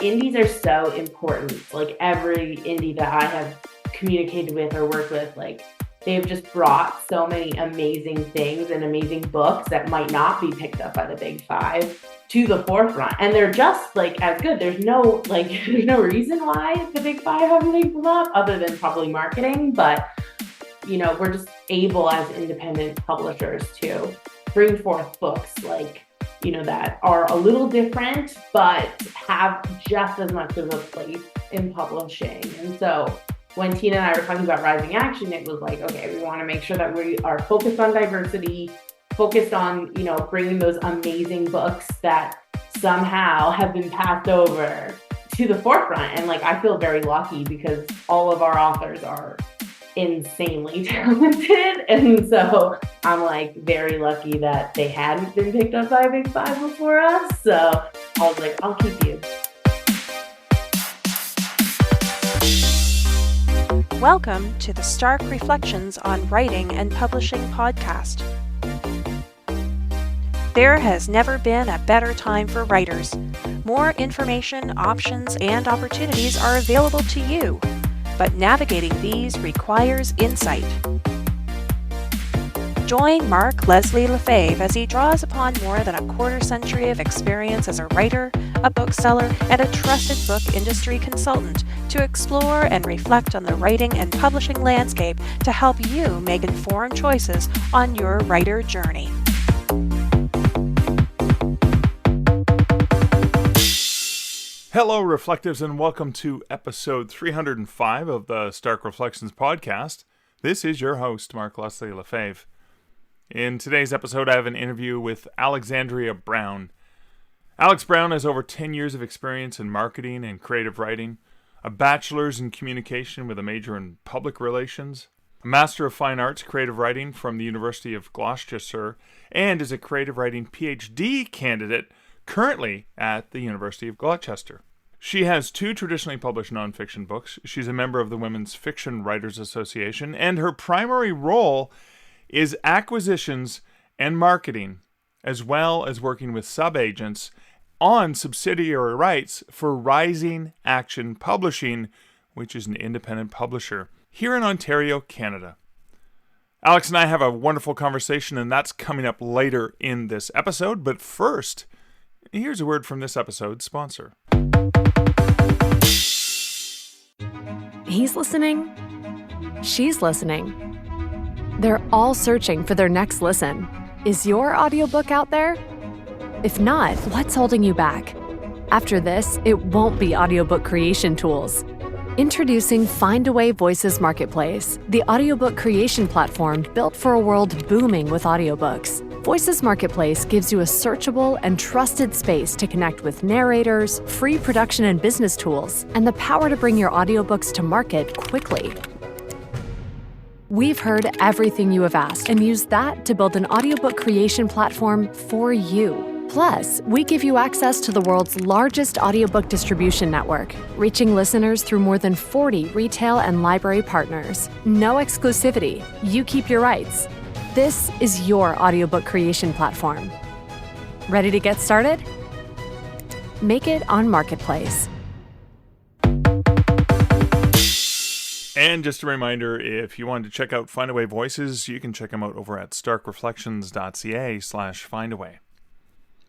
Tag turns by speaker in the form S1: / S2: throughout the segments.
S1: Indies are so important. Like every indie that I have communicated with or worked with, like they've just brought so many amazing things and amazing books that might not be picked up by the big five to the forefront. And they're just like as good. There's no there's no reason why the big five haven't picked them up other than probably marketing. But we're just able as independent publishers to bring forth books that are a little different, but have just as much of a place in publishing. And so when Tina and I were talking about Rising Action, it was like, okay, we want to make sure that we are focused on diversity, focused on, bringing those amazing books that somehow have been passed over to the forefront. And I feel very lucky because all of our authors are insanely talented, and so I'm very lucky that they hadn't been picked up by a big five before us. So I was like, I'll keep you.
S2: Welcome to the Stark Reflections on Writing and Publishing podcast. There has never been a better time for writers. More information, options, and opportunities are available to you. But navigating these requires insight. Join Mark Leslie Lefebvre as he draws upon more than a quarter century of experience as a writer, a bookseller, and a trusted book industry consultant to explore and reflect on the writing and publishing landscape to help you make informed choices on your writer journey.
S3: Hello, Reflectives, and welcome to episode 305 of the Stark Reflections podcast. This is your host, Mark Leslie Lefebvre. In today's episode, I have an interview with Alexandria Brown. Alex Brown has over 10 years of experience in marketing and creative writing, a bachelor's in communication with a major in public relations, a Master of Fine Arts creative writing from the University of Gloucestershire, and is a creative writing PhD candidate currently at the University of Gloucester. She has 2 traditionally published nonfiction books. She's a member of the Women's Fiction Writers Association, and her primary role is acquisitions and marketing, as well as working with subagents on subsidiary rights for Rising Action Publishing, which is an independent publisher here in Ontario, Canada. Alex and I have a wonderful conversation, and that's coming up later in this episode. But first, here's a word from this episode's sponsor.
S4: He's listening. She's listening. They're all searching for their next listen. Is your audiobook out there? If not, what's holding you back? After this, it won't be audiobook creation tools. Introducing Findaway Voices Marketplace, the audiobook creation platform built for a world booming with audiobooks. Voices Marketplace gives you a searchable and trusted space to connect with narrators, free production and business tools, and the power to bring your audiobooks to market quickly. We've heard everything you have asked and used that to build an audiobook creation platform for you. Plus, we give you access to the world's largest audiobook distribution network, reaching listeners through more than 40 retail and library partners. No exclusivity. You keep your rights. This is your audiobook creation platform. Ready to get started? Make it on Marketplace.
S3: And just a reminder, if you wanted to check out Findaway Voices, you can check them out over at starkreflections.ca/Findaway.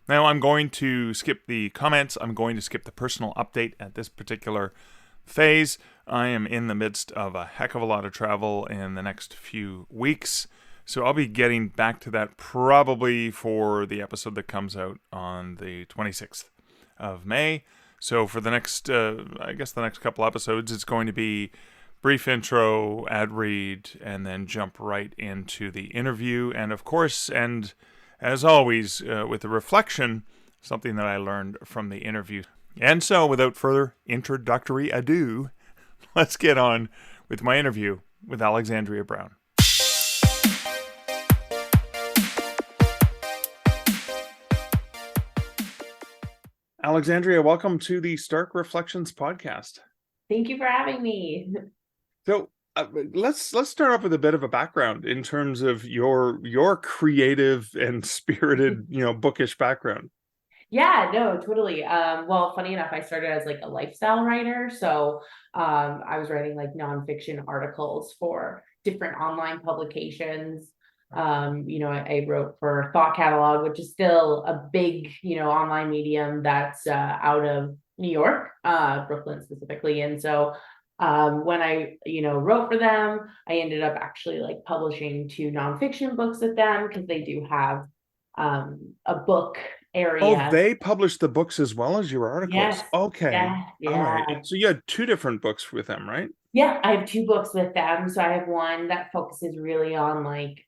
S3: Now, I'm going to skip the comments. I'm going to skip the personal update at this particular phase. I am in the midst of a heck of a lot of travel in the next few weeks. So I'll be getting back to that probably for the episode that comes out on the 26th of May. So for the next, the next couple episodes, it's going to be brief intro, ad read, and then jump right into the interview. And of course, and as always, with a reflection, something that I learned from the interview. And so without further introductory ado, let's get on with my interview with Alexandria Brown. Alexandria, welcome to the Stark Reflections podcast.
S1: Thank you for having me.
S3: So let's start off with a bit of a background in terms of your creative and spirited, bookish background.
S1: Yeah, no, totally. Well, funny enough, I started as like a lifestyle writer. So I was writing like nonfiction articles for different online publications. I wrote for Thought Catalog, which is still a big, online medium that's out of New York, Brooklyn specifically. And so when I, wrote for them, I ended up actually like publishing two nonfiction books with them because they do have a book
S3: Oh,
S1: area.
S3: they published the books as well as your articles.
S1: Yes.
S3: Okay.
S1: Yeah.
S3: All right.
S1: Yeah.
S3: So you had two different books with them, right?
S1: Yeah. I have two books with them. So I have one that focuses really on like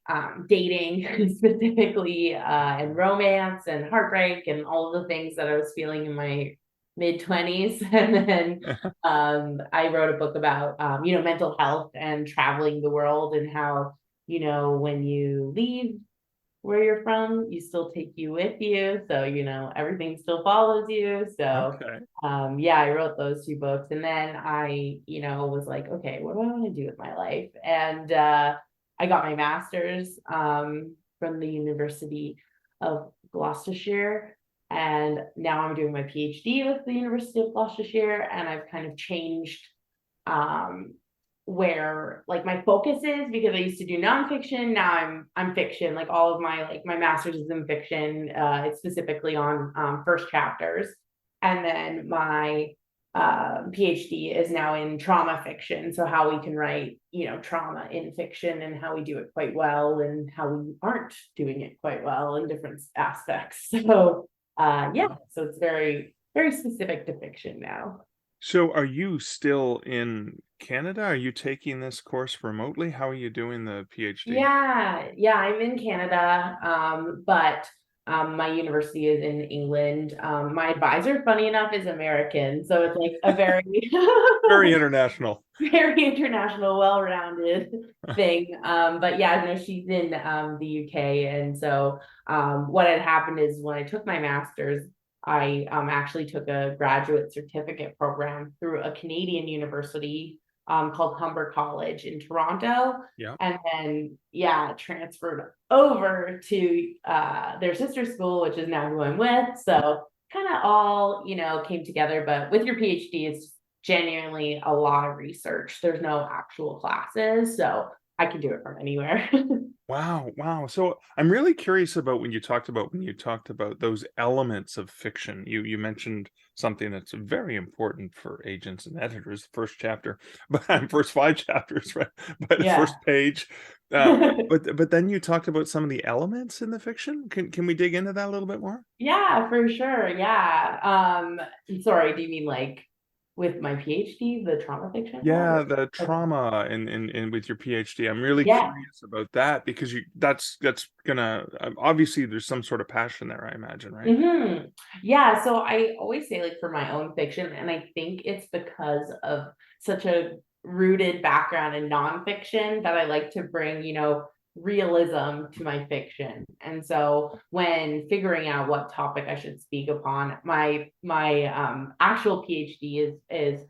S1: dating specifically and romance and heartbreak and all of the things that I was feeling in my mid-20s. And then I wrote a book about mental health and traveling the world and how, when you leave where you're from, you still take you with you. So, everything still follows you. So,
S3: Okay.
S1: yeah, I wrote those two books. And then I, was like, okay, what do I want to do with my life? And I got my master's from the University of Gloucestershire. And now I'm doing my PhD with the University of Gloucestershire. And I've kind of changed um where like my focus is because I used to do nonfiction. Now I'm fiction. Like all of my master's is in fiction. It's specifically on first chapters, and then my PhD is now in trauma fiction. So how we can write trauma in fiction and how we do it quite well and how we aren't doing it quite well in different aspects. So yeah, so it's very very specific to fiction now.
S3: So are you still in Canada? Are you taking this course remotely? How are you doing the PhD?
S1: Yeah, I'm in Canada, but my university is in England. My advisor, funny enough, is American, so it's like a very,
S3: Very international.
S1: very international, well-rounded thing. But yeah, no, she's in the UK, and so what had happened is when I took my master's, I actually took a graduate certificate program through a Canadian university called Humber College in Toronto.
S3: Yeah.
S1: And then, yeah, transferred over to their sister school, which is now who I'm with. So kind of all, came together. But with your PhD, it's genuinely a lot of research. There's no actual classes. So I can do it from anywhere.
S3: Wow, wow. So I'm really curious about when you talked about those elements of fiction. You mentioned something that's very important for agents and editors, the first chapter, but first five chapters, right? But the
S1: Yeah.
S3: first page. But then you talked about some of the elements in the fiction. Can we dig into that a little bit more?
S1: Yeah, for sure. Yeah. Sorry, do you mean like with my PhD, the trauma fiction part?
S3: Yeah, the
S1: Okay.
S3: trauma in with your PhD. I'm really
S1: Yeah.
S3: curious about that because that's gonna obviously there's some sort of passion there, I imagine, right?
S1: Yeah, so I always say like for my own fiction, and I think it's because of such a rooted background in nonfiction that I like to bring, realism to my fiction. And so when figuring out what topic I should speak upon, my actual PhD is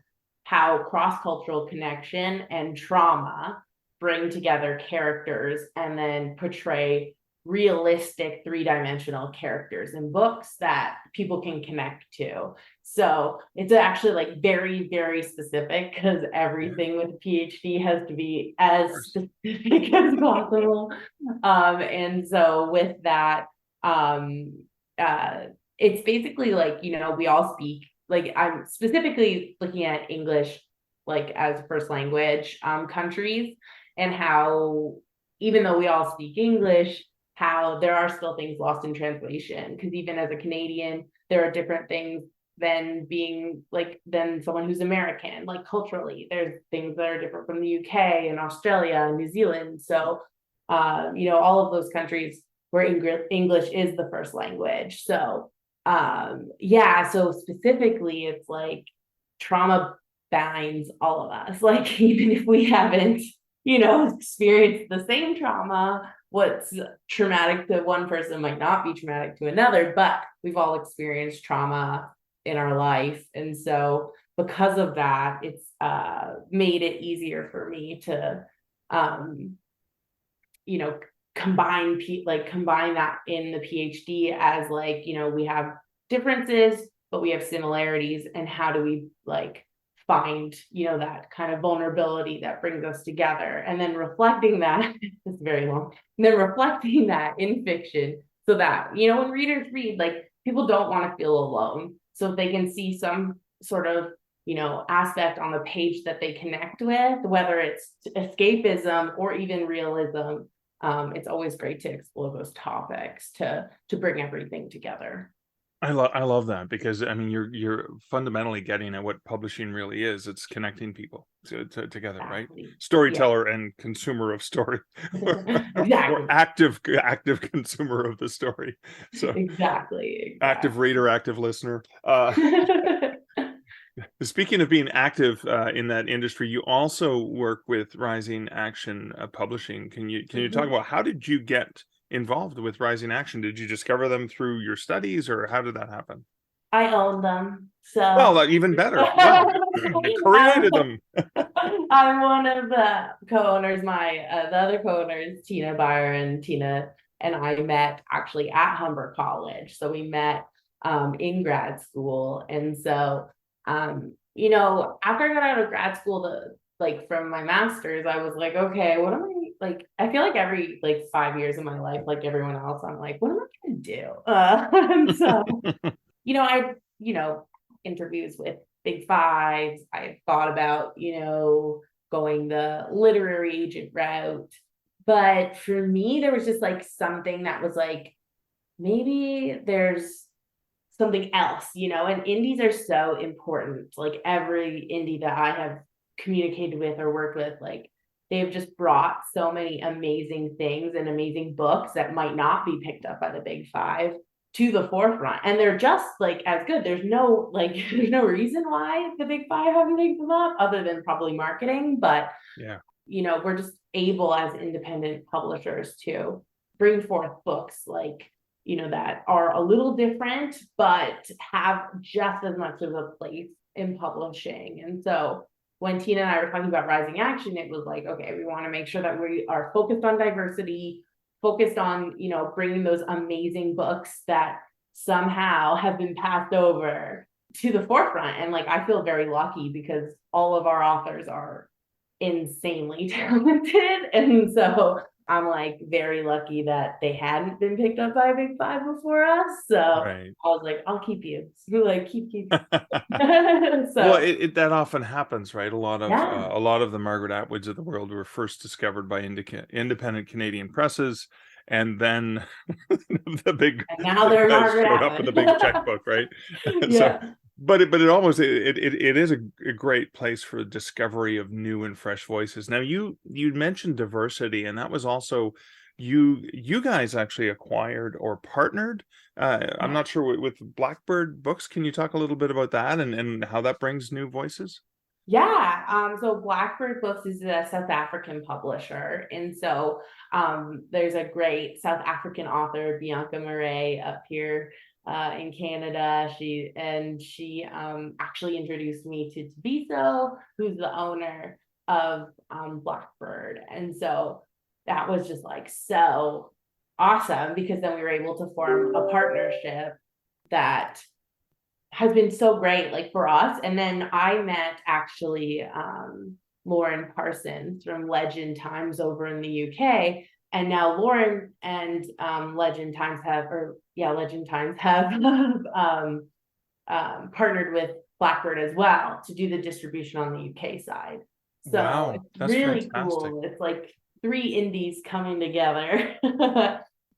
S1: how cross-cultural connection and trauma bring together characters and then portray realistic three-dimensional characters in books that people can connect to. So it's actually like very, very specific because everything with a PhD has to be as specific as possible. And so with that, it's basically like, we all speak, like I'm specifically looking at English like as first language countries, and how even though we all speak English, how there are still things lost in translation. Because even as a Canadian, there are different things than someone who's American. Like culturally, there's things that are different from the UK and Australia and New Zealand. So, all of those countries where English is the first language. So, yeah. So specifically, it's like trauma binds all of us. Like even if we haven't, experienced the same trauma, what's traumatic to one person might not be traumatic to another, but we've all experienced trauma in our life. And so because of that, it's made it easier for me to you know combine that in the PhD as like, we have differences, but we have similarities, and how do we like find, that kind of vulnerability that brings us together, and then reflecting that it's very long, and then reflecting that in fiction, so that, when readers read, like, people don't want to feel alone. So if they can see some sort of, aspect on the page that they connect with, whether it's escapism or even realism, it's always great to explore those topics to bring everything together.
S3: I love that, because I mean you're fundamentally getting at what publishing really is. It's connecting people together, right?
S1: Exactly.
S3: Storyteller and consumer of story,
S1: Exactly.
S3: or active consumer of the story. So
S1: Exactly.
S3: active reader, active listener. Speaking of being active in that industry, you also work with Rising Action Publishing. Can you talk about, how did you get involved with Rising Action? Did you discover them through your studies, or how did that happen?
S1: I own them,
S3: Well,
S1: so
S3: even better. Wow, you created them.
S1: I'm one of the co-owners. The other co-owners, Tina Byer and Tina and I, met actually at Humber College. So we met in grad school, and so after I got out of grad school, from my master's, I was like, okay, what am I like? I feel like every 5 years of my life, like everyone else, I'm like, what am I gonna do? And so I interviews with big fives. I thought about going the literary agent route, but for me, there was just something that was maybe there's something else, and indies are so important. Like, every indie that I have communicated with or worked with, they've just brought so many amazing things and amazing books that might not be picked up by the big five to the forefront, and they're just as good. There's no there's no reason why the big five haven't picked them up, other than probably marketing. But
S3: Yeah,
S1: we're just able as independent publishers to bring forth books that are a little different, but have just as much of a place in publishing. And so when Tina and I were talking about Rising Action, it was okay, we want to make sure that we are focused on diversity, focused on, bringing those amazing books that somehow have been passed over to the forefront. And I feel very lucky, because all of our authors are insanely talented. And so I'm very lucky that they hadn't been picked up by a big five before us. So
S3: right.
S1: I was like, I'll keep you. So keep.
S3: Well, that often happens, right?
S1: Yeah.
S3: A lot of the Margaret Atwoods of the world were first discovered by independent Canadian presses, and then the big
S1: And now they're
S3: guys
S1: Margaret
S3: showed up with a big checkbook, right? So,
S1: Yeah.
S3: but it almost it is a great place for discovery of new and fresh voices. Now, you mentioned diversity, and that was also, you guys actually acquired or partnered. I'm not sure, with Blackbird Books. Can you talk a little bit about that, and how that brings new voices?
S1: Yeah. So Blackbird Books is a South African publisher. And so there's a great South African author, Bianca Murray, up here in Canada. She actually introduced me to Tabiso, who's the owner of Blackbird. And so that was just so awesome, because then we were able to form a partnership that has been so great for us. And then I met actually Lauren Parsons from Legend Times over in the UK. And now Lauren and Legend Times have partnered with Blackbird as well to do the distribution on the UK side. So
S3: Wow,
S1: it's
S3: that's
S1: really
S3: fantastic.
S1: cool. It's three indies coming together.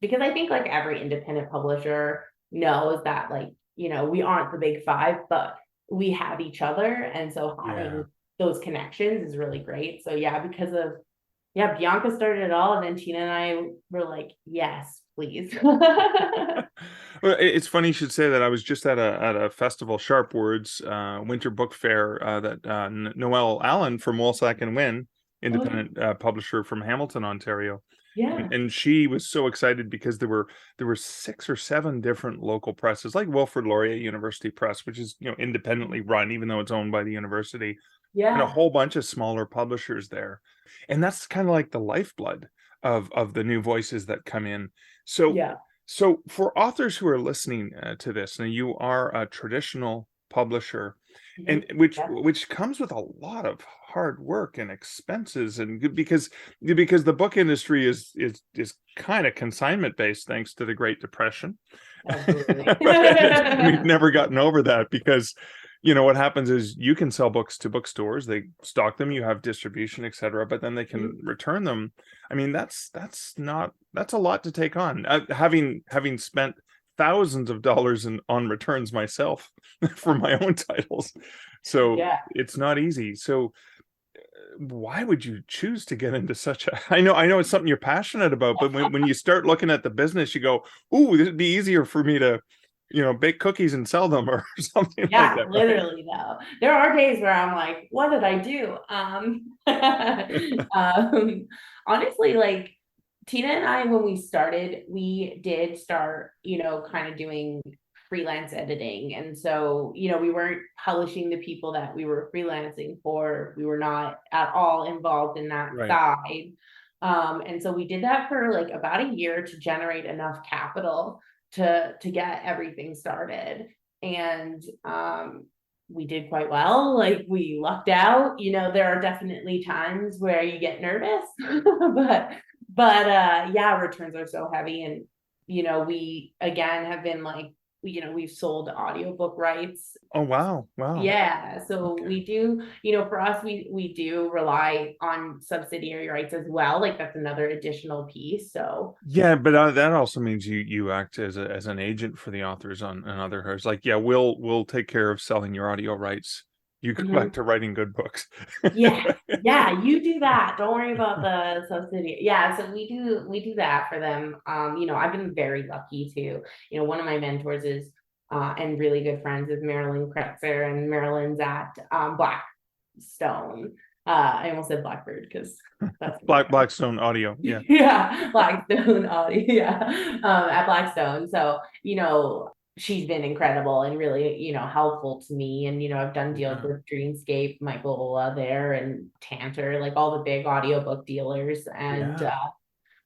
S1: Because I think every independent publisher knows that we aren't the big five, but we have each other. And so having those connections is really great. So because of Bianca started it all, and then Tina and I were yes, please.
S3: Well, it's funny you should say that. I was just at a festival, Sharp Words Winter Book Fair, that Noelle Allen from Woolsack and Wynne, independent publisher from Hamilton, Ontario.
S1: Yeah.
S3: And she was so excited, because there were 6 or 7 different local presses, like Wilfrid Laurier University Press, which is independently run, even though it's owned by the university, and a whole bunch of smaller publishers there. And that's kind of like the lifeblood of the new voices that come in. So So for authors who are listening to this, now you are a traditional publisher, and
S1: Mhm. Yeah.
S3: which comes with a lot of hard work and expenses, and because the book industry is kind of consignment based, thanks to the Great Depression.
S1: Absolutely.
S3: We've never gotten over that because what happens is you can sell books to bookstores, they stock them, you have distribution, etc., but then they can return them. I mean, that's a lot to take on, having spent thousands of dollars on returns myself for my own titles, so
S1: Yeah.
S3: it's not easy. So why would you choose to get into such a I know it's something you're passionate about, but when you start looking at the business, you go, "Ooh, it'd be easier for me to bake cookies and sell them," or something like
S1: Yeah,
S3: that, right?
S1: literally though. There are days where I'm like, what did I do? Um, honestly, like Tina and I, when we started, we did start, kind of doing freelance editing. And so, we weren't publishing the people that we were freelancing for. We were not at all involved in that
S3: Right.
S1: side. And so we did that for like about a year to generate enough capital to get everything started. And we did quite well. Like we lucked out. There are definitely times where you get nervous, but yeah, returns are so heavy. And we again have been like, we've sold audiobook rights.
S3: Oh, wow.
S1: Yeah, so
S3: Okay.
S1: we do, for us, we do rely on subsidiary rights as well. Like that's another additional piece. So
S3: Yeah, but that also means you act as an agent for the authors on other hers. Like, yeah, we'll take care of selling your audio rights. You go back
S1: mhm.
S3: to writing good books.
S1: Yeah, you do that. Don't worry about the subsidy. Yeah, so we do that for them. I've been very lucky to, one of my mentors is and really good friends is Marilyn Kretzer, and Marilyn's at Blackstone. I almost said Blackbird because that's
S3: Blackstone Audio. Yeah.
S1: yeah, Blackstone Audio, yeah, at Blackstone. So, she's been incredible and really, helpful to me. And, I've done deals
S3: Yeah.
S1: with Dreamscape, Michael Ola there, and Tantor, like all the big audiobook dealers. And
S3: Yeah.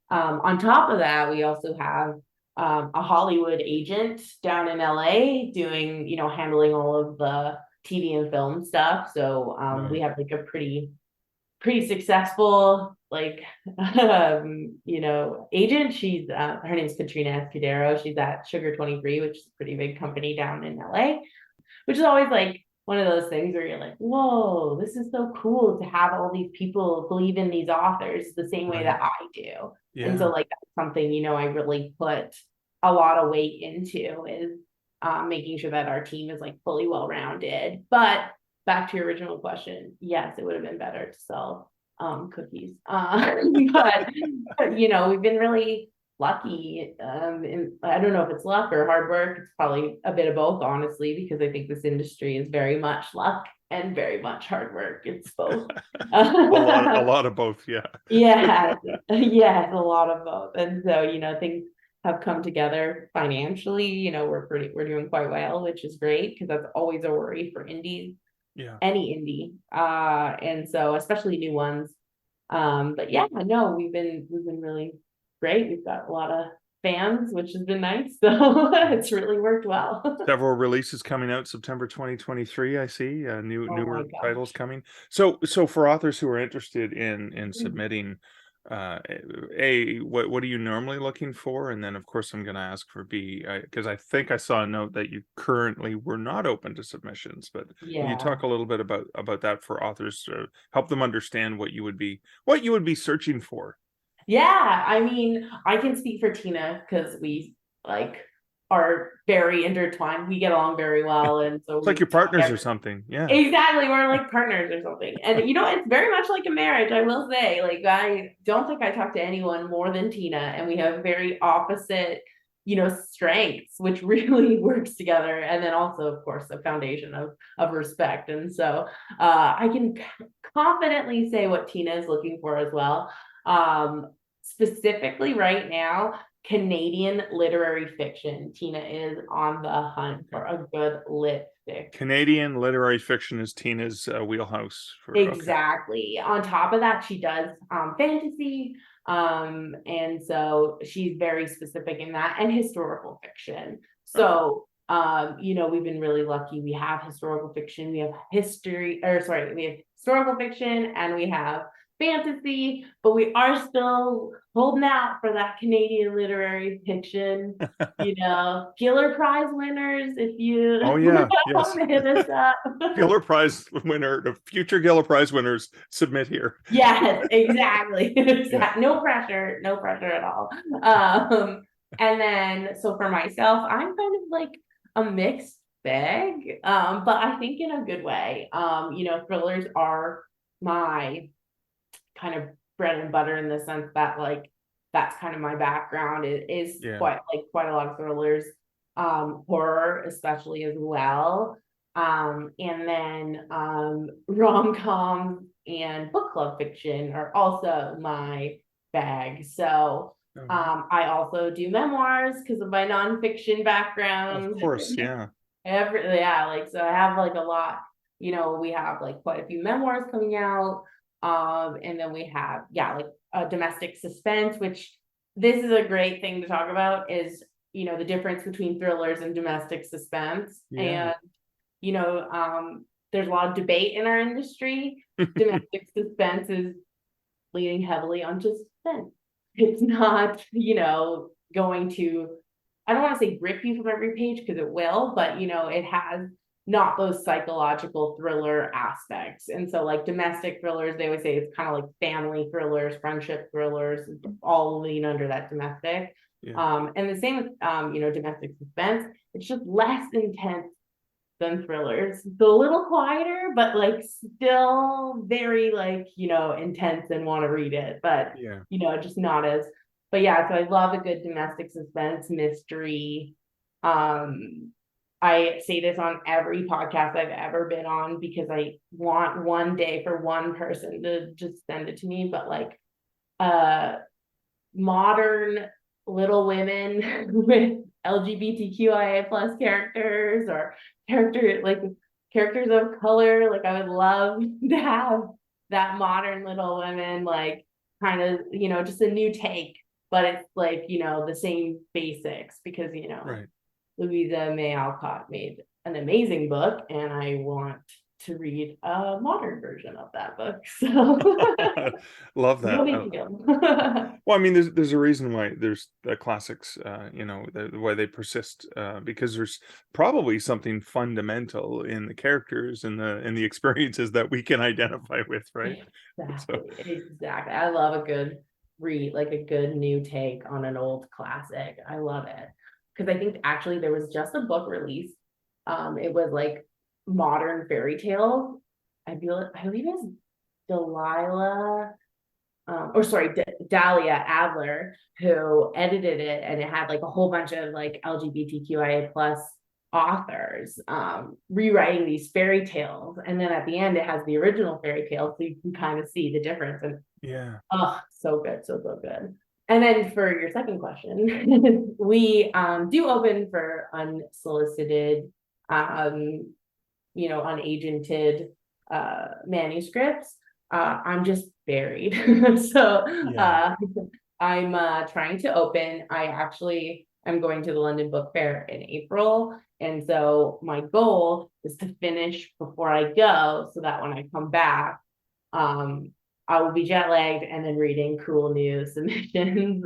S1: on top of that, we also have a Hollywood agent down in LA doing, handling all of the TV and film stuff. So we
S3: Right.
S1: have like a pretty successful like agent. She's her name's Katrina Escudero. She's at Sugar 23, which is a pretty big company down in LA, which is always like one of those things where you're like, whoa, this is so cool to have all these people believe in these authors the same way
S3: Right.
S1: that I do. And so
S3: Yeah.
S1: like that's something, I really put a lot of weight into is making sure that our team is like fully well-rounded. But back to your original question, yes, it would have been better to sell cookies. But we've been really lucky. And I don't know if it's luck or hard work. It's probably a bit of both, honestly, because I think this industry is very much luck and very much hard work. It's both.
S3: A lot of both. Yeah.
S1: Yeah, yeah, a lot of both. And so, things have come together financially. We're doing quite well, which is great because that's always a worry for indies,
S3: Yeah.
S1: any indie. And so especially new ones. But yeah, no, we've been really great. We've got a lot of fans, which has been nice. So it's really worked well.
S3: Several releases coming out September 2023. I see
S1: Oh my
S3: newer titles
S1: gosh.
S3: coming. So for authors who are interested in submitting, what are you normally looking for? And then of course I'm going to ask for B, because I think I saw a note that you currently were not open to submissions. But will you
S1: Yeah.
S3: talk a little bit about that for authors to help them understand what you would be searching for?
S1: Yeah, I mean, I can speak for Tina because we like are very intertwined. We get along very well, and so
S3: It's like
S1: we
S3: your
S1: talk
S3: partners or something. Yeah.
S1: exactly. We're like partners or something. And it's very much like a marriage, I will say. Like I don't think I talk to anyone more than Tina, and we have very opposite, strengths, which really works together. And then also, of course, the foundation of respect. And so I can confidently say what Tina is looking for as well. Specifically right now, Canadian literary fiction. Tina is on the hunt for a good lit fic.
S3: Canadian literary fiction is Tina's wheelhouse for. Okay.
S1: Exactly. On top of that, she does fantasy. And so she's very specific in that, and historical fiction. So, we've been really lucky. We have historical fiction, we have we have historical fiction, and we have fantasy, but we are still holding out for that Canadian literary fiction, Giller Prize winners, if you
S3: Oh yeah, yes.
S1: hit us up.
S3: Giller Prize winner, the future Giller Prize winners submit here.
S1: Yes, exactly. No pressure, no pressure at all. And then, so for myself, I'm kind of like a mixed bag, but I think in a good way. Thrillers are my kind of bread and butter, in the sense that like that's kind of my background. It is quite a lot of thrillers, horror especially as well, and then rom-com and book club fiction are also my bag. So I also do memoirs because of my nonfiction background.
S3: Of course, yeah.
S1: So I have like a lot. We have like quite a few memoirs coming out. And then we have, like domestic suspense, which this is a great thing to talk about, is, the difference between thrillers and domestic suspense. And, there's a lot of debate in our industry. Domestic suspense is leaning heavily on just suspense. It's not, going to, I don't want to say rip you from every page, because it will, but, it has not those psychological thriller aspects. And so like domestic thrillers, they always say it's kind of like family thrillers, friendship thrillers, all lean under that domestic. And the same with, domestic suspense. It's just less intense than thrillers. It's a little quieter, but like still very like, intense and want to read it, but just not as, so I love a good domestic suspense mystery. I say this on every podcast I've ever been on, because I want one day for one person to just send it to me, but like modern Little Women with LGBTQIA plus characters, or characters of color. Like I would love to have that modern Little Women, like kind of, just a new take, but it's like, the same basics, because, Louisa May Alcott made an amazing book, and I want to read a modern version of that book. So
S3: love that.
S1: No big deal.
S3: Well, I mean, there's a reason why there's the classics, why they persist, because there's probably something fundamental in the characters and the experiences that we can identify with, right?
S1: Exactly. I love a good read, like a good new take on an old classic. I love it. Because I think actually there was just a book released. It was like modern fairy tales. I believe it's Dahlia Adler who edited it, and it had like a whole bunch of like LGBTQIA plus authors rewriting these fairy tales, and then at the end it has the original fairy tale, so you can kind of see the difference. And so good, so good. And then for your second question, we do open for unsolicited, unagented manuscripts. I'm just buried. So I'm trying to open. I actually am going to the London Book Fair in April. And so my goal is to finish before I go, so that when I come back, I will be jet lagged and then reading cool new submissions.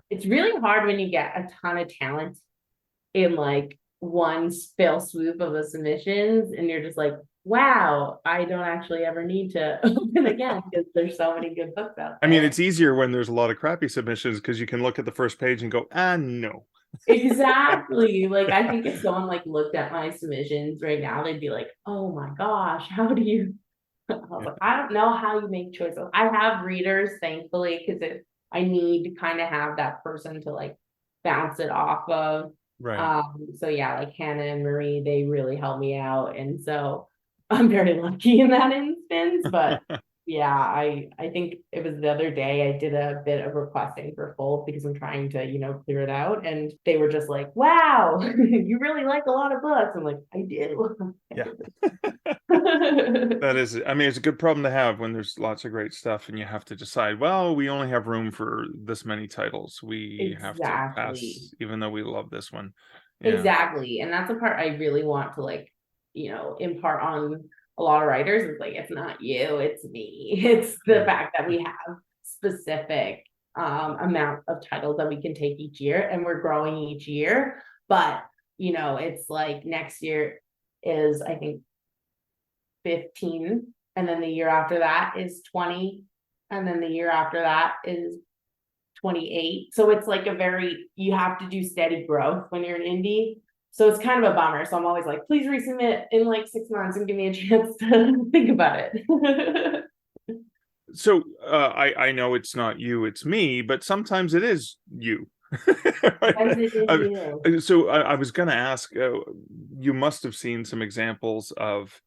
S1: It's really hard when you get a ton of talent in like one fell swoop of the submissions, and you're just like, wow, I don't actually ever need to open again, because there's so many good books out there.
S3: I mean, it's easier when there's a lot of crappy submissions, because you can look at the first page and go, no.
S1: Exactly. Like I think if someone like looked at my submissions right now, they'd be like, oh my gosh, how do you I don't know how you make choices. I have readers, thankfully, because I need to kind of have that person to like bounce it off of.
S3: Right.
S1: So like Hannah and Marie, they really help me out, and so I'm very lucky in that instance. But Yeah, I think it was the other day I did a bit of requesting for full because I'm trying to, clear it out. And they were just like, wow, you really like a lot of books. I'm like, I do.
S3: Yeah. That is, I mean, it's a good problem to have when there's lots of great stuff and you have to decide, well, we only have room for this many titles. We have to
S1: Exactly.
S3: pass, even though we love this one. Yeah.
S1: Exactly. And that's the part I really want to impart on a lot of writers is like, it's not you, it's me. It's the fact that we have specific amount of titles that we can take each year and we're growing each year. But, it's like next year is, I think, 15. And then the year after that is 20. And then the year after that is 28. So it's like you have to do steady growth when you're an indie. So it's kind of a bummer. So I'm always like, please resubmit in like 6 months and give me a chance to think about it.
S3: So I know it's not you, it's me, but sometimes it is you. So I was going to ask, you must have seen some examples of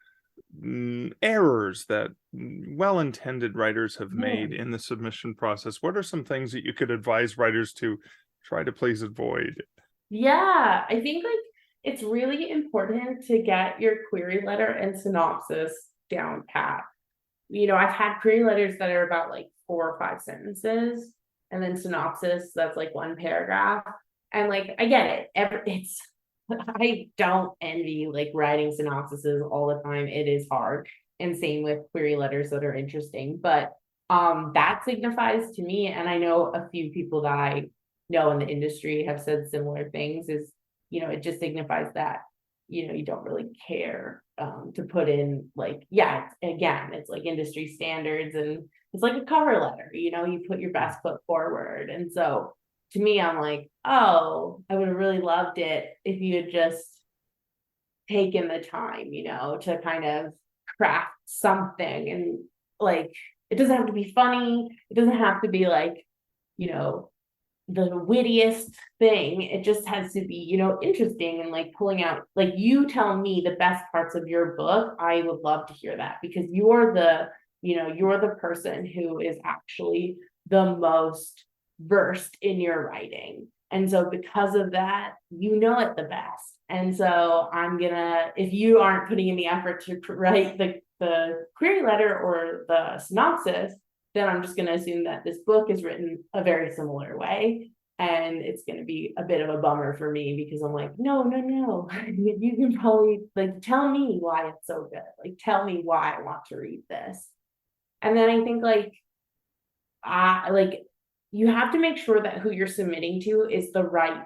S3: errors that well-intended writers have made in the submission process. What are some things that you could advise writers to try to please avoid?
S1: Yeah, I think like it's really important to get your query letter and synopsis down pat. I've had query letters that are about like 4 or 5 sentences, and then synopsis that's like 1 paragraph. And like, I get it. I don't envy like writing synopsises all the time. It is hard. And same with query letters that are interesting. But that signifies to me, and I know a few people that I know in the industry have said similar things, is it just signifies that you don't really care to put in like, it's like industry standards, and it's like a cover letter, you put your best foot forward. And so to me, I'm like, oh, I would have really loved it if you had just taken the time, to kind of craft something. And like, it doesn't have to be funny. It doesn't have to be like, the wittiest thing. It just has to be, interesting, and like pulling out, like, you tell me the best parts of your book. I would love to hear that, because you're the person who is actually the most versed in your writing. And so because of that, it the best. And so if you aren't putting in the effort to write the query letter or the synopsis, then I'm just going to assume that this book is written a very similar way. And it's going to be a bit of a bummer for me, because I'm like, no, you can probably like tell me why it's so good. Like, tell me why I want to read this. And then I think like you have to make sure that who you're submitting to is the right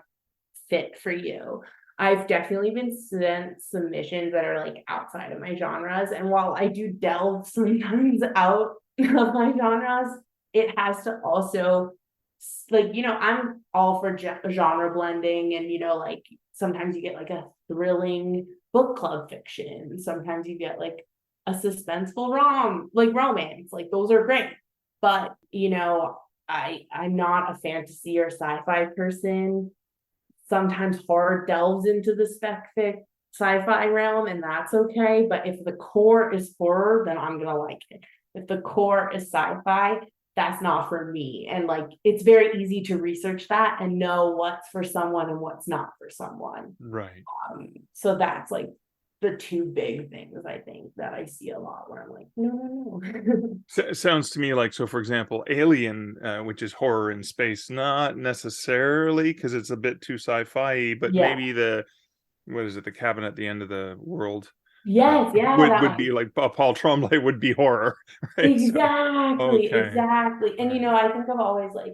S1: fit for you. I've definitely been sent submissions that are like outside of my genres. And while I do delve sometimes out of my genres, it has to also, like, I'm all for genre blending. And, like, sometimes you get like a thrilling book club fiction. Sometimes you get like a suspenseful romance. Like, those are great. But, I'm not a fantasy or sci-fi person. Sometimes horror delves into the spec fic sci-fi realm, and that's okay. But if the core is horror, then I'm gonna like it. If the core is sci-fi, that's not for me. And like, it's very easy to research that and know what's for someone and what's not for someone.
S3: Right.
S1: So that's like the 2 big things I think that I see a lot, where I'm like, no.
S3: Sounds to me like, so for example, Alien, which is horror in space, not necessarily, because it's a bit too sci-fi, but maybe the cabin at the end of the world.
S1: Yes,
S3: would be like Paul Tremblay would be horror. Right?
S1: Exactly,
S3: So, okay.
S1: Exactly. And I think I've always like,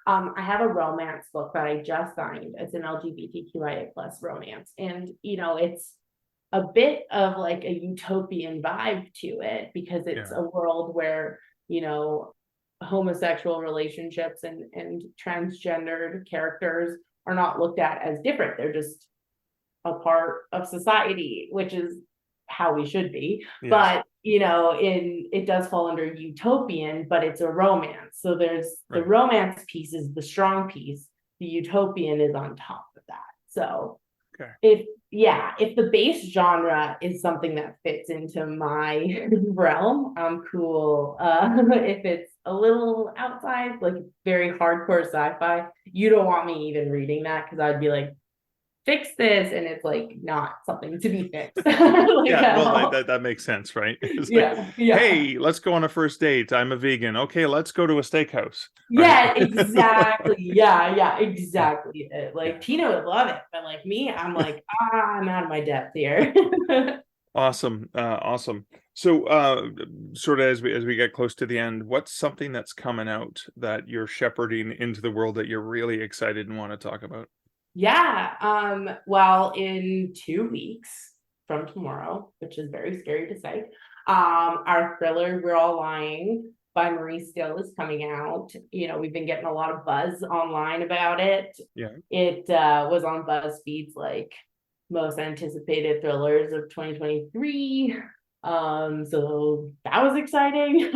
S1: I have a romance book that I just signed. It's an LGBTQIA+ romance, and it's a bit of like a utopian vibe to it, because it's a world where homosexual relationships and transgendered characters are not looked at as different. They're just a part of society, which is how we should be. Yes. But it does fall under utopian, but it's a romance. So there's the romance piece is the strong piece. The utopian is on top of that. So
S3: Okay.
S1: If the base genre is something that fits into my realm, I'm cool. If it's a little outside, like very hardcore sci-fi, you don't want me even reading that because I'd be like, fix this, and it's like not something to be fixed. Like
S3: Yeah,
S1: at
S3: well,
S1: all.
S3: that makes sense, right? It's like,
S1: Yeah.
S3: hey, let's go on a first date. I'm a vegan. Okay, let's go to a steakhouse, right?
S1: Yeah, exactly. Yeah,
S3: Yeah,
S1: exactly.
S3: yeah.
S1: Like Tina would love it, but like me, I'm like, I'm out of my depth here.
S3: Awesome. Awesome. So, sort of as we get close to the end, what's something that's coming out that you're shepherding into the world that you're really excited and want to talk about?
S1: Yeah. Well, in 2 weeks from tomorrow, which is very scary to say, our thriller We're All Lying by Marie Still is coming out. We've been getting a lot of buzz online about it.
S3: Yeah.
S1: It was on BuzzFeed's like most anticipated thrillers of 2023. So that was exciting.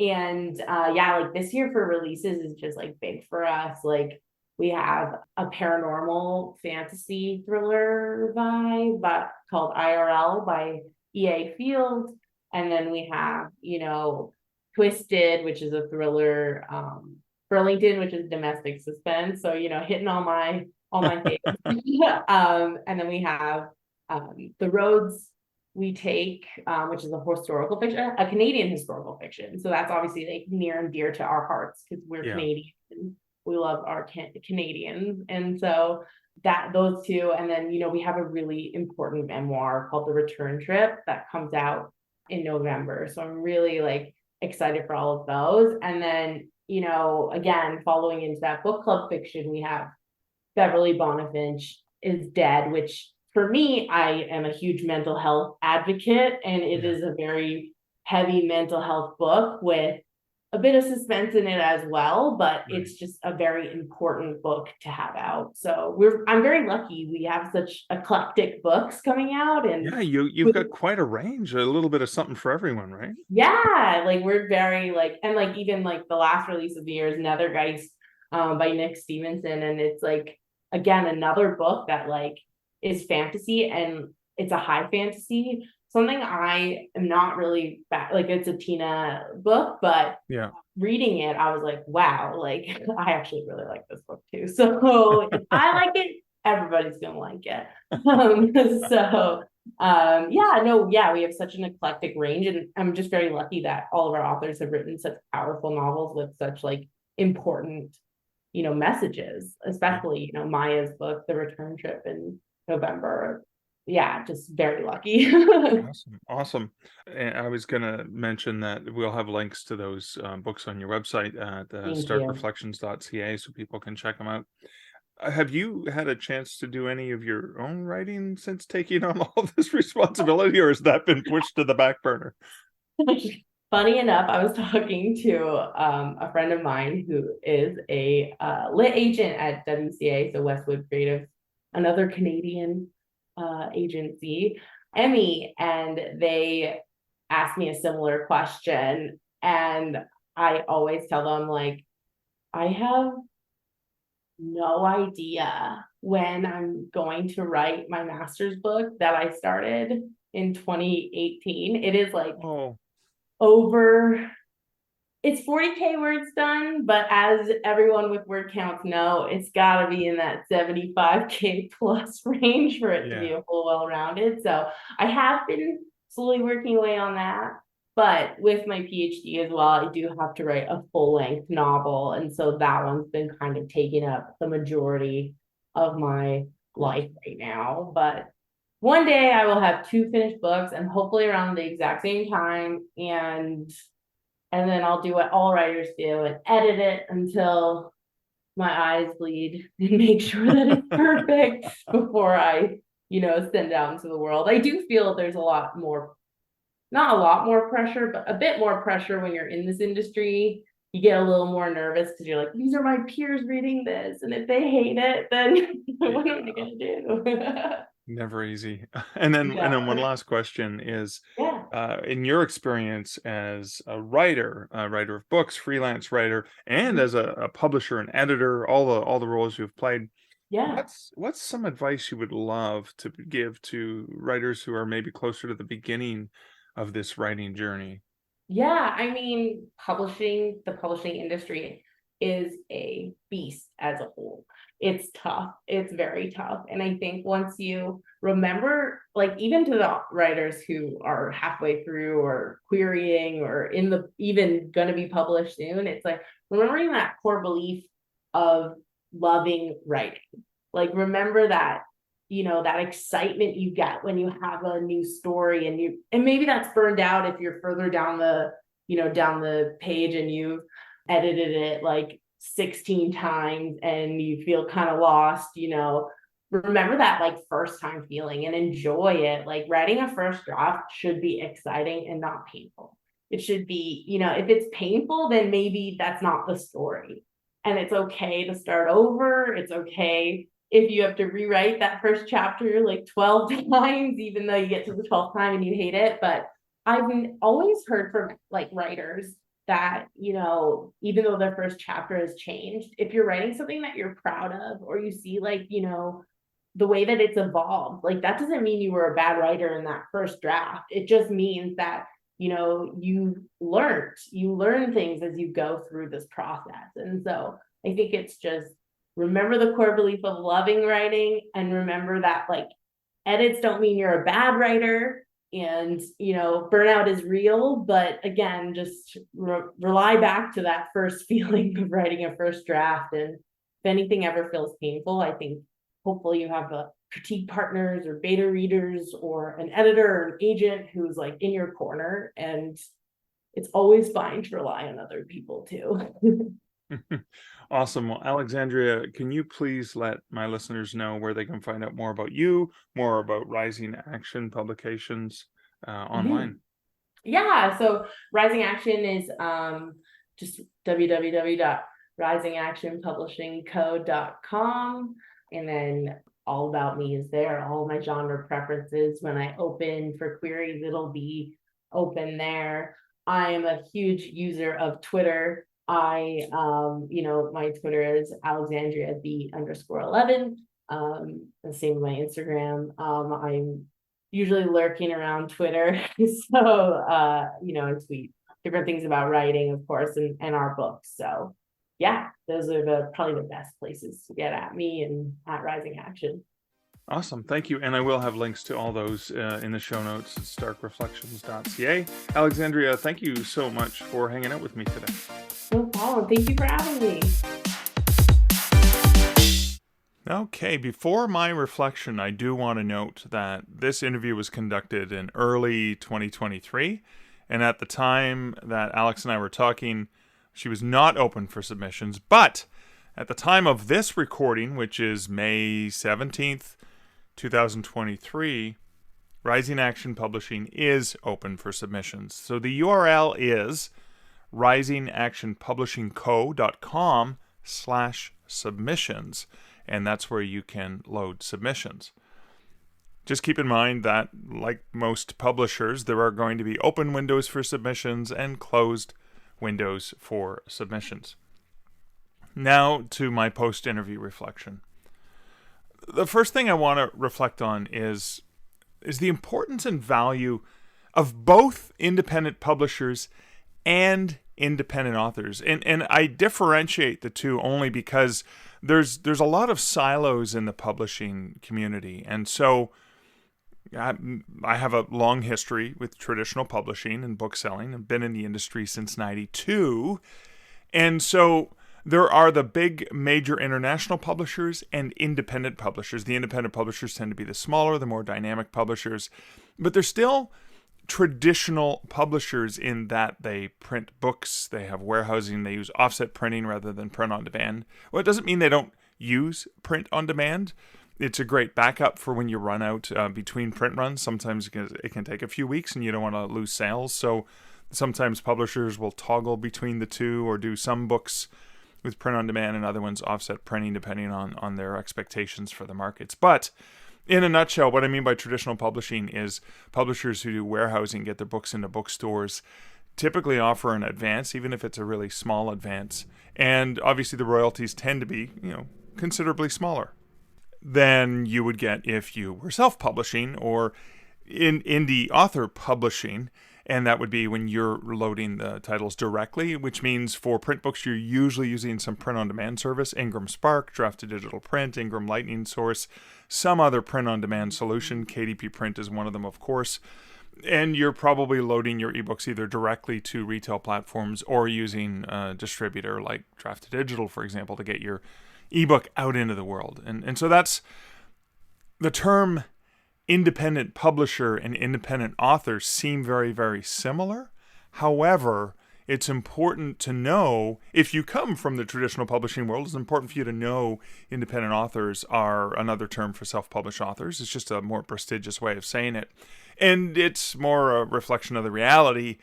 S1: And yeah, like this year for releases is just like big for us. Like we have a paranormal fantasy thriller vibe called IRL by EA Field. And then we have, Twisted, which is a thriller, Burlington, which is domestic suspense. So, hitting all my favorites. And then we have The Roads We Take, which is a historical fiction, a Canadian historical fiction. So that's obviously like near and dear to our hearts because we're
S3: Yeah.
S1: Canadian. We love our Canadians. And so those two. And then, we have a really important memoir called The Return Trip that comes out in November. So I'm really like excited for all of those. And then, again, following into that book club fiction, we have Beverly Bonifinch is Dead, which for me, I am a huge mental health advocate, and it
S3: Yeah.
S1: is a very heavy mental health book with a bit of suspense in it as well, but
S3: Right.
S1: it's just a very important book to have out. So I'm very lucky we have such eclectic books coming out, and
S3: Yeah, you've got quite a range, a little bit of something for everyone, right?
S1: yeah, like we're very like, and like even like the last release of the year is Nethergeist by Nick Stevenson, and it's like again another book that like is fantasy, and it's a high fantasy, something I am not really like it's a Tina book, but
S3: Yeah.
S1: reading it I was like, wow, like I actually really like this book too. So if I like it, everybody's gonna like it. So yeah, no, yeah, we have such an eclectic range, and I'm just very lucky that all of our authors have written such powerful novels with such like important, messages, especially, Maya's book, The Return Trip in November. Yeah, just very lucky.
S3: Awesome. Awesome. And I was going to mention that we'll have links to those books on your website at
S1: Thank you.
S3: starkreflections.ca so people can check them out. Have you had a chance to do any of your own writing since taking on all this responsibility, or has that been pushed to the back burner?
S1: Funny enough, I was talking to a friend of mine who is a lit agent at WCA, so Westwood Creative, another Canadian agency, Emmy, and they asked me a similar question. And I always tell them, like, I have no idea when I'm going to write my master's book that I started in 2018. It is like
S3: Oh,
S1: over, it's 40K words done, but as everyone with word counts know, it's got to be in that 75K plus range for it to be
S3: yeah.
S1: a full well-rounded. So I have been slowly working away on that. But with my PhD as well, I do have to write a full-length novel. And so that one's been kind of taking up the majority of my life right now. But one day I will have 2 finished books, and hopefully around the exact same time. And then I'll do what all writers do and edit it until my eyes bleed and make sure that it's perfect before I, send it out into the world. I do feel there's not a lot more pressure, but a bit more pressure when you're in this industry. You get a little more nervous because you're like, these are my peers reading this, and if they hate it, then what am I gonna do?
S3: Never easy. And then one
S1: Yeah.
S3: last question is,
S1: Yeah.
S3: in your experience as a writer of books, freelance writer, and as a publisher and editor, all the roles you've played,
S1: Yeah.
S3: What's some advice you would love to give to writers who are maybe closer to the beginning of this writing journey?
S1: Yeah, I mean, the publishing industry is a beast as a whole. It's tough. It's very tough. And I think once you remember, like even to the writers who are halfway through or querying or in the even gonna be published soon, it's like remembering that core belief of loving writing. Like remember that that excitement you get when you have a new story and maybe that's burned out if you're further down the page and you've edited it like 16 times and you feel kind of lost. Remember that like first time feeling and enjoy it. Like writing a first draft should be exciting and not painful. It should be, if it's painful, then maybe that's not the story. And it's okay to start over. It's okay if you have to rewrite that first chapter like 12 times, even though you get to the 12th time and you hate it. But I've always heard from like writers that, even though their first chapter has changed, if you're writing something that you're proud of, or you see like, the way that it's evolved, like that doesn't mean you were a bad writer in that first draft. It just means that, you learn things as you go through this process. And so I think it's just remember the core belief of loving writing and remember that like edits don't mean you're a bad writer and burnout is real, but again just rely back to that first feeling of writing a first draft. And if anything ever feels painful, I think hopefully you have a critique partners or beta readers or an editor or an agent who's like in your corner, and it's always fine to rely on other people too.
S3: Awesome. Well, Alexandria, can you please let my listeners know where they can find out more about you, more about Rising Action Publications online?
S1: Yeah, so Rising Action is just www.risingactionpublishingco.com, and then all about me is there. All my genre preferences, when I open for queries, it'll be open there. I am a huge user of Twitter. My Twitter is Alexandria B_11. The same with my Instagram. I'm usually lurking around Twitter. So, I tweet different things about writing, of course, and our books. So yeah, those are probably the best places to get at me and at Rising Action.
S3: Awesome. Thank you. And I will have links to all those in the show notes at starkreflections.ca. Alexandria, thank you so much for hanging out with me today.
S1: No problem. Thank you for having me.
S3: Okay, before my reflection, I do want to note that this interview was conducted in early 2023. And at the time that Alex and I were talking, she was not open for submissions. But at the time of this recording, which is May 17th, 2023, Rising Action Publishing is open for submissions. So the URL is risingactionpublishingco.com/submissions, and that's where you can load submissions. Just keep in mind that, like most publishers, there are going to be open windows for submissions and closed windows for submissions. Now to my post-interview reflection. The first thing I want to reflect on is the importance and value of both independent publishers and independent authors. And I differentiate the two only because there's a lot of silos in the publishing community. And so I have a long history with traditional publishing and book selling. I've been in the industry since '92. And so there are the big major international publishers and independent publishers. The independent publishers tend to be the smaller, the more dynamic publishers. But they're still traditional publishers in that they print books, they have warehousing, they use offset printing rather than print on demand. Well, it doesn't mean they don't use print on demand. It's a great backup for when you run out between print runs. Sometimes it can take a few weeks and you don't want to lose sales. So sometimes publishers will toggle between the two or do some books with print on demand and other ones offset printing depending on their expectations for the markets. But in a nutshell, what I mean by traditional publishing is publishers who do warehousing, get their books into bookstores, typically offer an advance, even if it's a really small advance. And obviously the royalties tend to be, considerably smaller. than you would get if you were self-publishing or in indie author publishing. And that would be when you're loading the titles directly, which means for print books, you're usually using some print-on-demand service, Ingram Spark, Draft-to-Digital Print, Ingram Lightning Source, some other print-on-demand solution. KDP Print is one of them, of course. And you're probably loading your ebooks either directly to retail platforms or using a distributor like Draft-to-Digital, for example, to get your ebook out into the world. And so that's the term. Independent publisher and independent author seem very, very similar. However, it's important to know, if you come from the traditional publishing world, it's important for you to know independent authors are another term for self-published authors. It's just a more prestigious way of saying it. And it's more a reflection of the reality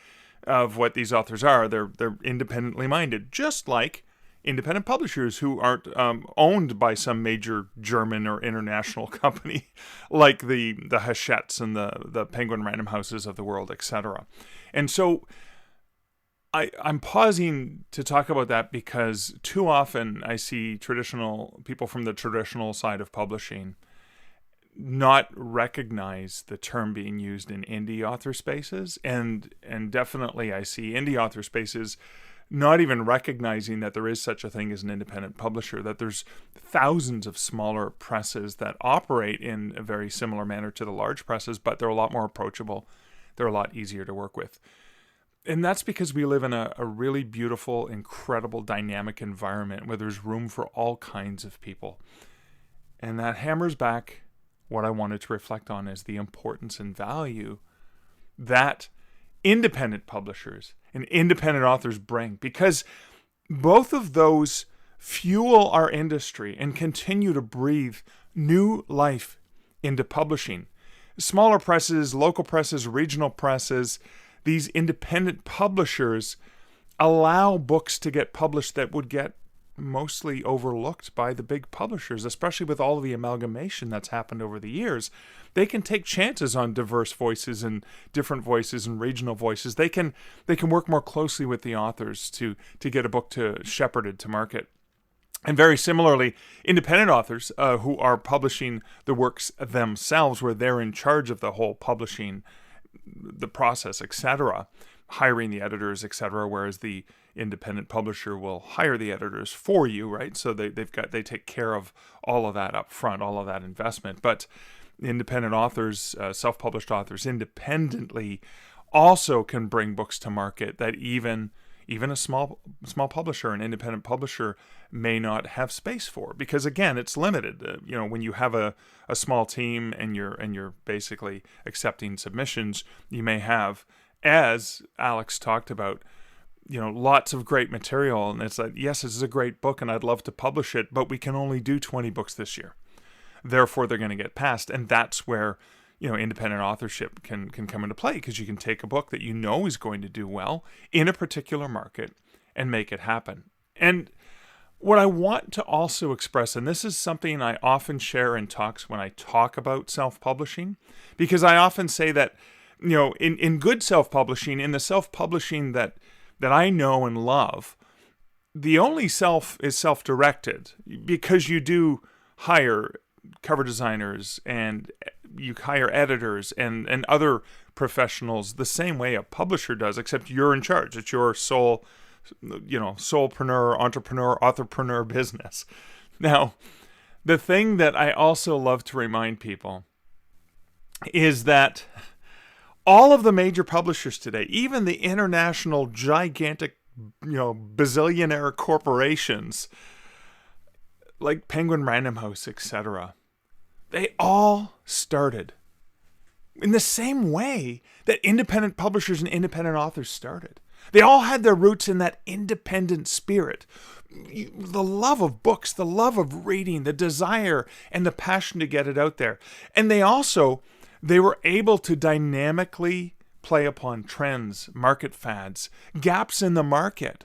S3: of what these authors are. They're independently minded, just like independent publishers who aren't owned by some major German or international company like the Hachette's and the Penguin Random Houses of the world, etc. And so I'm pausing to talk about that because too often I see traditional people from the traditional side of publishing not recognize the term being used in indie author spaces, and definitely I see indie author spaces not even recognizing that there is such a thing as an independent publisher, that there's thousands of smaller presses that operate in a very similar manner to the large presses, but they're a lot more approachable. They're a lot easier to work with. And that's because we live in a really beautiful, incredible, dynamic environment where there's room for all kinds of people. And that hammers back what I wanted to reflect on is the importance and value that independent publishers and independent authors bring, because both of those fuel our industry and continue to breathe new life into publishing. Smaller presses, local presses, regional presses, these independent publishers allow books to get published that would get mostly overlooked by the big publishers, especially with all of the amalgamation that's happened over the years. They can take chances on diverse voices and different voices and regional voices. They can work more closely with the authors to get a book shepherded to market. And very similarly, independent authors who are publishing the works themselves, where they're in charge of the whole publishing, the process, etc., hiring the editors, etc., whereas the independent publisher will hire the editors for you, right? So they take care of all of that up front, all of that investment. But independent authors, self-published authors, independently also can bring books to market that even a small publisher, an independent publisher, may not have space for, because again, it's limited. When you have a small team and you're basically accepting submissions, you may have, as Alex talked about, lots of great material, and it's like, yes, this is a great book and I'd love to publish it, but we can only do 20 books this year. Therefore, they're going to get passed. And that's where, independent authorship can come into play, because you can take a book that you know is going to do well in a particular market and make it happen. And what I want to also express, and this is something I often share in talks when I talk about self-publishing, because I often say that, in good self-publishing, in the self-publishing that I know and love, the only self is self-directed, because you do hire cover designers and you hire editors and other professionals the same way a publisher does, except you're in charge. It's your soulpreneur, entrepreneur, authorpreneur business. Now, the thing that I also love to remind people is that all of the major publishers today, even the international gigantic, bazillionaire corporations like Penguin Random House, etc., they all started in the same way that independent publishers and independent authors started. They all had their roots in that independent spirit. The love of books, the love of reading, the desire and the passion to get it out there. And they were able to dynamically play upon trends, market fads, gaps in the market.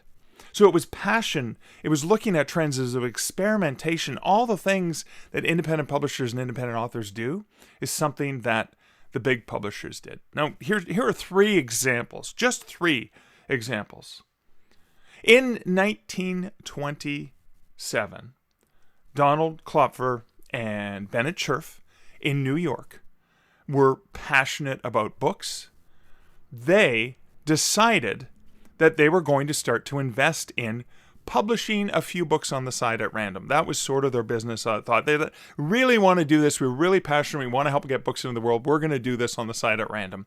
S3: So it was passion. It was looking at trends as of experimentation. All the things that independent publishers and independent authors do is something that the big publishers did. Now, here are three examples, just three examples. In 1927, Donald Klopfer and Bennett Cerf in New York were passionate about books, they decided that they were going to start to invest in publishing a few books on the side at random. That was sort of their business thought. They really want to do this. We're really passionate. We want to help get books into the world. We're going to do this on the side at random.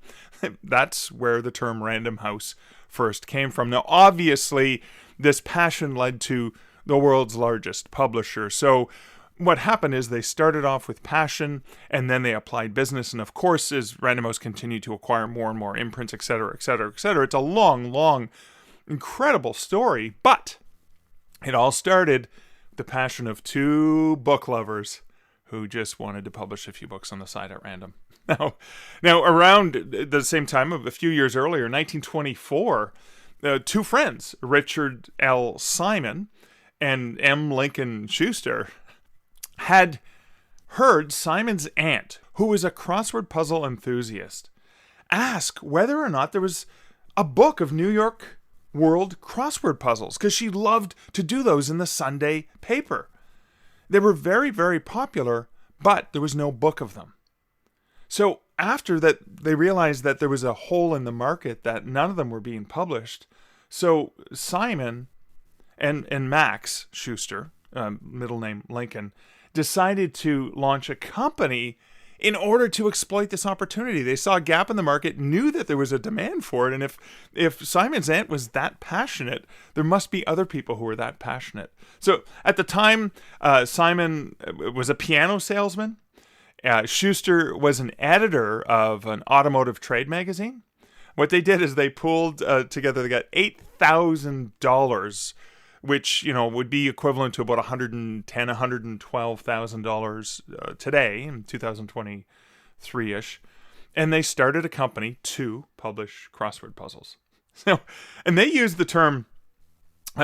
S3: That's where the term Random House first came from. Now, obviously, this passion led to the world's largest publisher. So what happened is they started off with passion, and then they applied business. And of course, as Random House continued to acquire more and more imprints, et cetera, et cetera, et cetera, it's a long, long, incredible story. But it all started with the passion of two book lovers who just wanted to publish a few books on the side at random. Now around the same time, a few years earlier, 1924, two friends, Richard L. Simon and M. Lincoln Schuster, had heard Simon's aunt, who was a crossword puzzle enthusiast, ask whether or not there was a book of New York World crossword puzzles, because she loved to do those in the Sunday paper. They were very, very popular, but there was no book of them. So after that, they realized that there was a hole in the market, that none of them were being published. So Simon and Max Schuster, middle name Lincoln, decided to launch a company in order to exploit this opportunity. They saw a gap in the market, knew that there was a demand for it, and if Simon's aunt was that passionate, there must be other people who were that passionate. So at the time, Simon was a piano salesman. Schuster was an editor of an automotive trade magazine. What they did is they pulled together, they got $8,000, which, would be equivalent to about $110,000, $112,000 today in 2023-ish. And they started a company to publish crossword puzzles. And they used the term,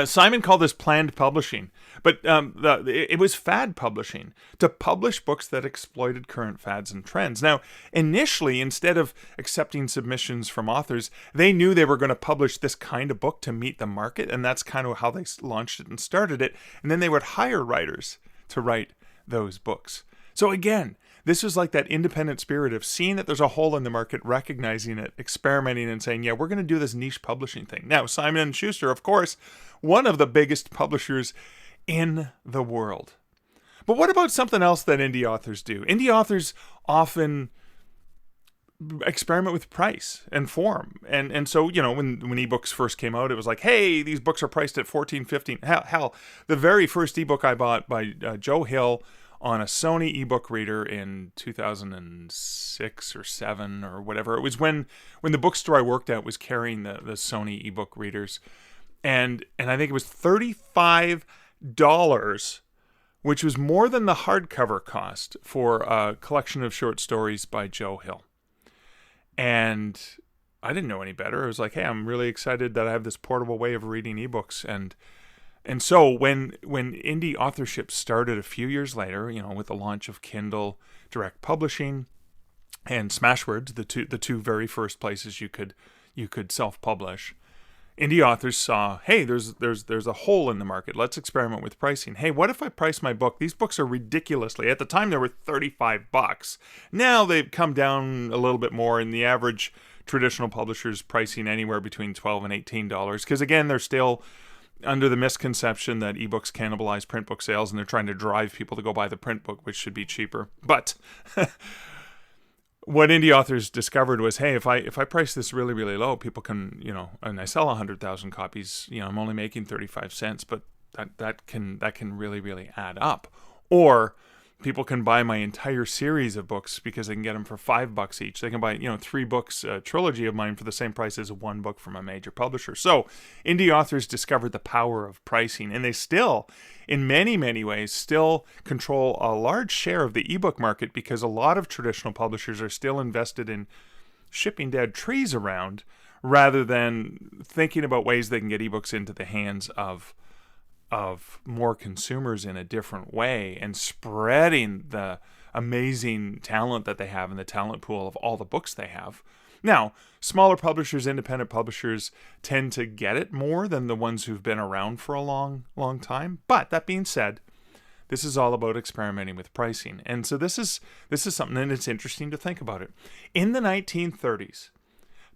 S3: Simon called this planned publishing, but it was fad publishing, to publish books that exploited current fads and trends. Now, initially, instead of accepting submissions from authors, they knew they were going to publish this kind of book to meet the market, and that's kind of how they launched it and started it. And then they would hire writers to write those books. So again, this was like that independent spirit of seeing that there's a hole in the market, recognizing it, experimenting, and saying, yeah, we're going to do this niche publishing thing. Now, Simon & Schuster, of course, one of the biggest publishers in the world. But what about something else that indie authors do? Indie authors often experiment with price and form. And so, when ebooks first came out, it was like, hey, these books are priced at $14, $15. Hell, the very first ebook I bought by Joe Hill on a Sony ebook reader in 2006 or 7 or whatever. It was when the bookstore I worked at was carrying the Sony ebook readers. And I think it was $35, which was more than the hardcover cost for a collection of short stories by Joe Hill. And I didn't know any better. I was like, hey, I'm really excited that I have this portable way of reading ebooks. And so when indie authorship started a few years later, with the launch of Kindle Direct Publishing and Smashwords, the two very first places you could self-publish, indie authors saw, hey, there's a hole in the market. Let's experiment with pricing. Hey, what if I price my book? These books are ridiculously, at the time they were $35. Now they've come down a little bit more, in the average traditional publishers pricing anywhere between $12 and $18. Because again, they're still under the misconception that ebooks cannibalize print book sales, and they're trying to drive people to go buy the print book, which should be cheaper. But what indie authors discovered was, hey, if I price this really, really low, people can, and I sell 100,000 copies, I'm only making 35 cents, but that can really, really add up. Or people can buy my entire series of books because they can get them for $5 each. They can buy, 3 books, a trilogy of mine for the same price as one book from a major publisher. So indie authors discovered the power of pricing, and they still, in many, many ways, still control a large share of the ebook market, because a lot of traditional publishers are still invested in shipping dead trees around rather than thinking about ways they can get ebooks into the hands of more consumers in a different way, and spreading the amazing talent that they have in the talent pool of all the books they have. Now, smaller publishers, independent publishers, tend to get it more than the ones who've been around for a long, long time. But that being said, This is all about experimenting with pricing. And so this is something, and it's interesting to think about it. In the 1930s,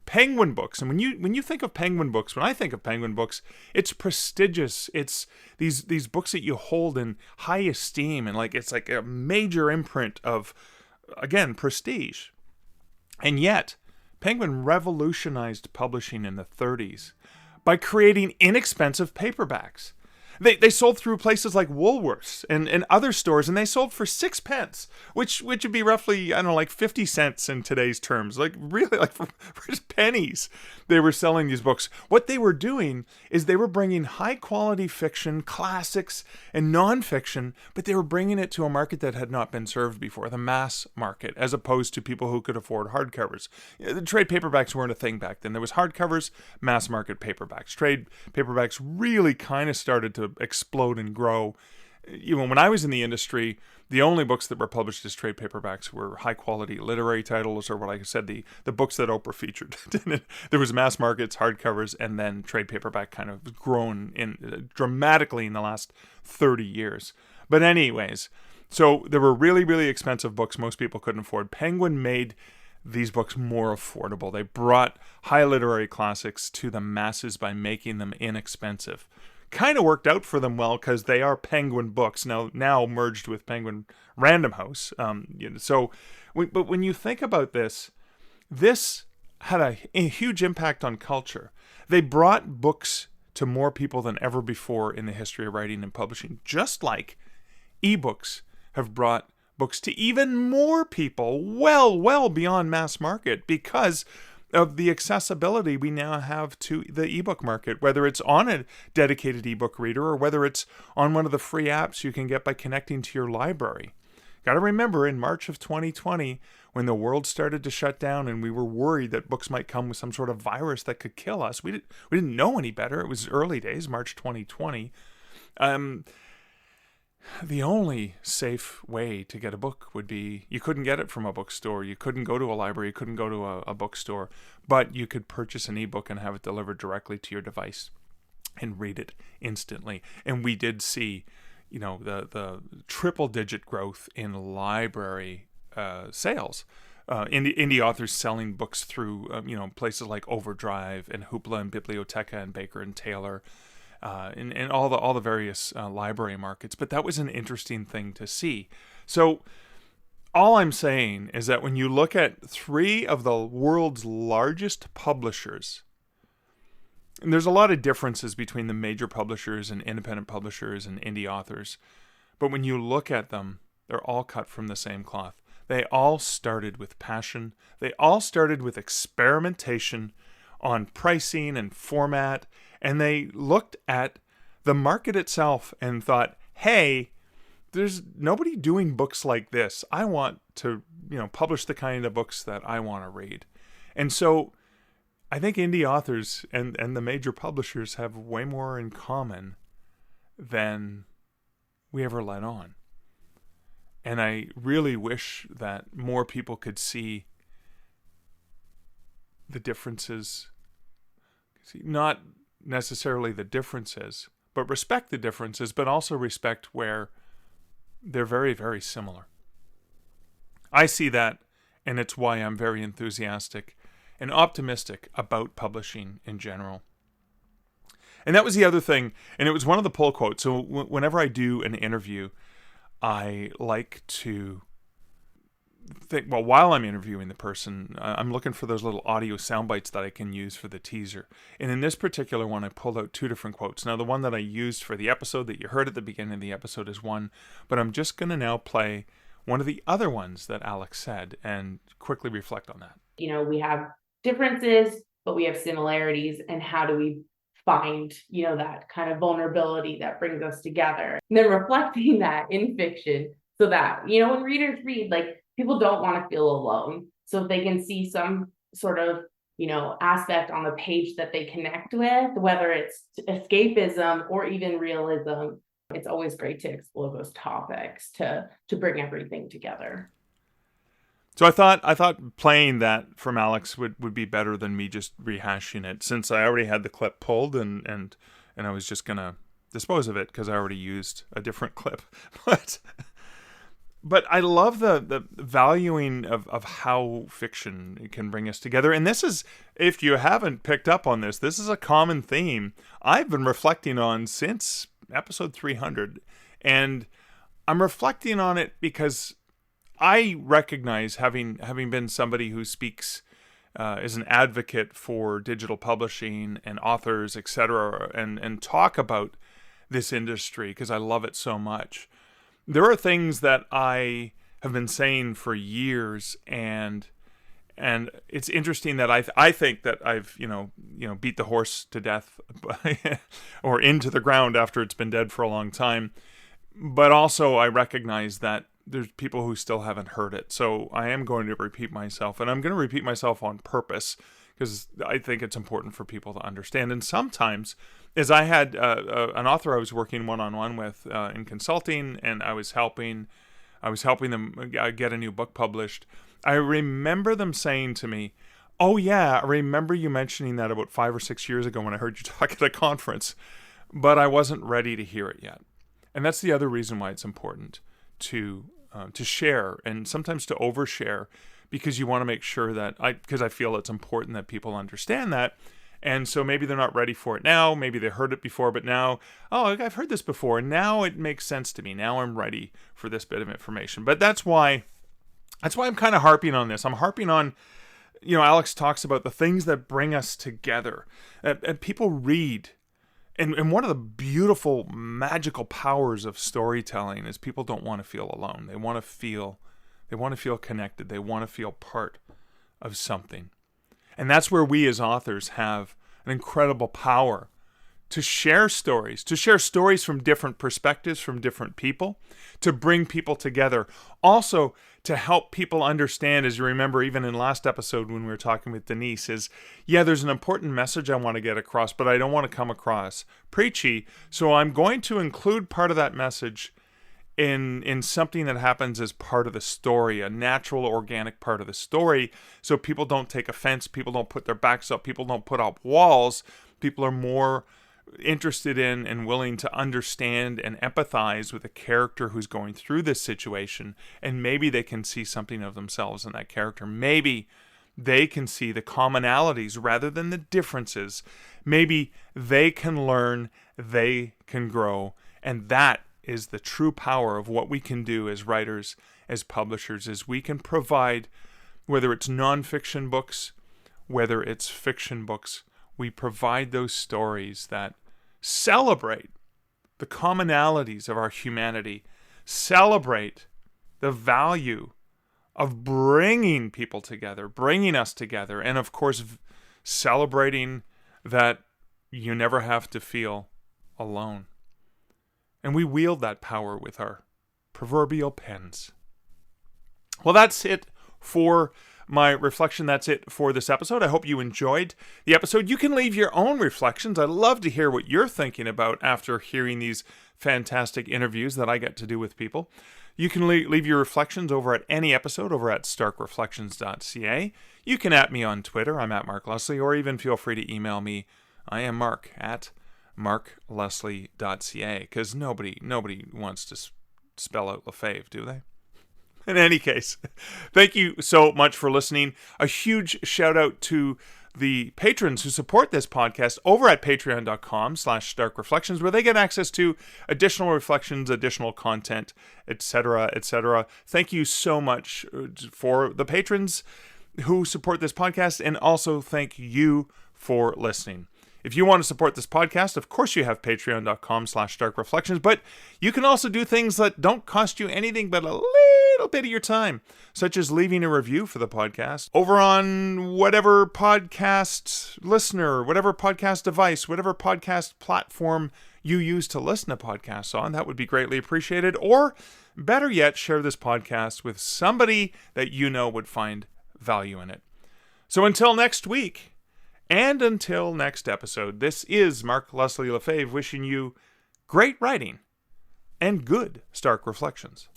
S3: Penguin books, and when you think of Penguin books, when I think of Penguin books, it's prestigious. It's these books that you hold in high esteem, and it's like a major imprint of, again, prestige. And yet, Penguin revolutionized publishing in the 30s by creating inexpensive paperbacks. They sold through places like Woolworths and other stores, and they sold for 6 pence, which would be roughly, I don't know, like 50 cents in today's terms. Like really, like for just pennies, they were selling these books. What they were doing is they were bringing high quality fiction, classics, and nonfiction, but they were bringing it to a market that had not been served before, the mass market, as opposed to people who could afford hardcovers. The trade paperbacks weren't a thing back then. There was hardcovers, mass market paperbacks. Trade paperbacks really kind of started to explode and grow. Even when I was in the industry, the only books that were published as trade paperbacks were high quality literary titles, or what I said, the books that Oprah featured. There was mass markets, hardcovers, and then trade paperback kind of grown in dramatically in the last 30 years. But anyways, so there were really, really expensive books most people couldn't afford. Penguin made these books more affordable. They brought high literary classics to the masses by making them inexpensive. Kind of worked out for them well, because they are Penguin books now merged with Penguin Random House. But when you think about this had a huge impact on culture. They brought books to more people than ever before in the history of writing and publishing, just like ebooks have brought books to even more people, well beyond mass market, because of the accessibility we now have to the ebook market, whether it's on a dedicated ebook reader or whether it's on one of the free apps you can get by connecting to your library. Got to remember, in March of 2020, when the world started to shut down and we were worried that books might come with some sort of virus that could kill us, we didn't know any better. It was early days, March 2020. The only safe way to get a book would be, you couldn't get it from a bookstore, you couldn't go to a library, you couldn't go to a bookstore, but you could purchase an ebook and have it delivered directly to your device and read it instantly. And we did see, the triple-digit growth in library sales. Indie authors selling books through, places like Overdrive and Hoopla and Biblioteca and Baker and Taylor. And all the various library markets. But that was an interesting thing to see. So all I'm saying is that when you look at 3 of the world's largest publishers, and there's a lot of differences between the major publishers and independent publishers and indie authors, but when you look at them, they're all cut from the same cloth. They all started with passion. They all started with experimentation on pricing and format, and they looked at the market itself and thought, hey, there's nobody doing books like this. I want to, publish the kind of books that I want to read. And so I think indie authors and the major publishers have way more in common than we ever let on. And I really wish that more people could see the differences. Not necessarily the differences, but respect the differences, but also respect where they're very, very similar. I see that, and it's why I'm very enthusiastic and optimistic about publishing in general. And that was the other thing, and it was one of the pull quotes. So whenever I do an interview, I like to think, well, while I'm interviewing the person, I'm looking for those little audio sound bites that I can use for the teaser. And in this particular one, I pulled out 2 different quotes. Now, the one that I used for the episode that you heard at the beginning of the episode is one, but I'm just going to now play one of the other ones that Alex said and quickly reflect on that.
S1: We have differences, but we have similarities, and how do we find, that kind of vulnerability that brings us together? And then reflecting that in fiction so that, when readers read, people don't want to feel alone. So if they can see some sort of, aspect on the page that they connect with, whether it's escapism or even realism, it's always great to explore those topics to bring everything together.
S3: So I thought playing that from Alex would be better than me just rehashing it, since I already had the clip pulled and I was just gonna dispose of it because I already used a different clip. But I love the valuing of how fiction can bring us together. And this is, if you haven't picked up on this, this is a common theme I've been reflecting on since episode 300. And I'm reflecting on it because I recognize, having been somebody who speaks as an advocate for digital publishing and authors, etc., and talk about this industry because I love it so much. There are things that I have been saying for years, and it's interesting that I think that I've beat the horse to death or into the ground after it's been dead for a long time. But also I recognize that there's people who still haven't heard it. So I am going to repeat myself, and I'm going to repeat myself on purpose because I think it's important for people to understand. And sometimes, as I had an author I was working one-on-one with in consulting, and I was helping them get a new book published, I remember them saying to me, "Oh yeah, I remember you mentioning that about 5 or 6 years ago when I heard you talk at a conference, but I wasn't ready to hear it yet." And that's the other reason why it's important to share, and sometimes to overshare, because you want to make sure that because I feel it's important that people understand that. And so maybe they're not ready for it now. Maybe they heard it before, but now, oh, I've heard this before, and now it makes sense to me. Now I'm ready for this bit of information. But that's why I'm kind of harping on this. I'm harping on, Alex talks about the things that bring us together. And people read. And one of the beautiful, magical powers of storytelling is people don't want to feel alone. They want to feel connected. They want to feel part of something. And that's where we as authors have an incredible power to share stories from different perspectives, from different people, to bring people together. Also, to help people understand, as you remember, even in last episode when we were talking with Denise, there's an important message I want to get across, but I don't want to come across preachy. So I'm going to include part of that message in something that happens as part of the story, a natural, organic part of the story, so people don't take offense, people don't put their backs up, people don't put up walls, people are more interested in and willing to understand and empathize with a character who's going through this situation, and maybe they can see something of themselves in that character. Maybe they can see the commonalities rather than the differences. Maybe they can learn, they can grow, and that is the true power of what we can do as writers, as publishers, is we can provide, whether it's nonfiction books, whether it's fiction books, we provide those stories that celebrate the commonalities of our humanity, celebrate the value of bringing people together, bringing us together, and of course, celebrating that you never have to feel alone. And we wield that power with our proverbial pens. Well, that's it for my reflection. That's it for this episode. I hope you enjoyed the episode. You can leave your own reflections. I'd love to hear what you're thinking about after hearing these fantastic interviews that I get to do with people. You can leave your reflections over at any episode over at starkreflections.ca. You can @ me on Twitter. I'm at Mark Leslie, or even feel free to email me. I am Mark at markleslie.ca, because nobody wants to spell out Lefebvre, do they? In any case, thank you so much for listening. A huge shout out to the patrons who support this podcast over at patreon.com/starkreflections, where they get access to additional reflections, additional content, etc., etc. Thank you so much for the patrons who support this podcast, and also thank you for listening. If you want to support this podcast, of course you have patreon.com/starkreflections, but you can also do things that don't cost you anything but a little bit of your time, such as leaving a review for the podcast over on whatever podcast listener, whatever podcast device, whatever podcast platform you use to listen to podcasts on. That would be greatly appreciated. Or better yet, share this podcast with somebody that you know would find value in it. So until next week, and until next episode, this is Mark Leslie Lefebvre wishing you great writing and good Stark Reflections.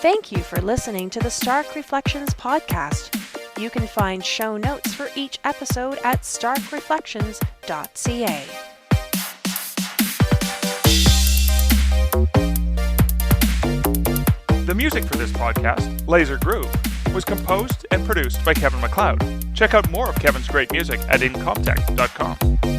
S2: Thank you for listening to the Stark Reflections podcast. You can find show notes for each episode at starkreflections.ca.
S3: The music for this podcast, Laser Groove, was composed and produced by Kevin MacLeod. Check out more of Kevin's great music at incomptech.com.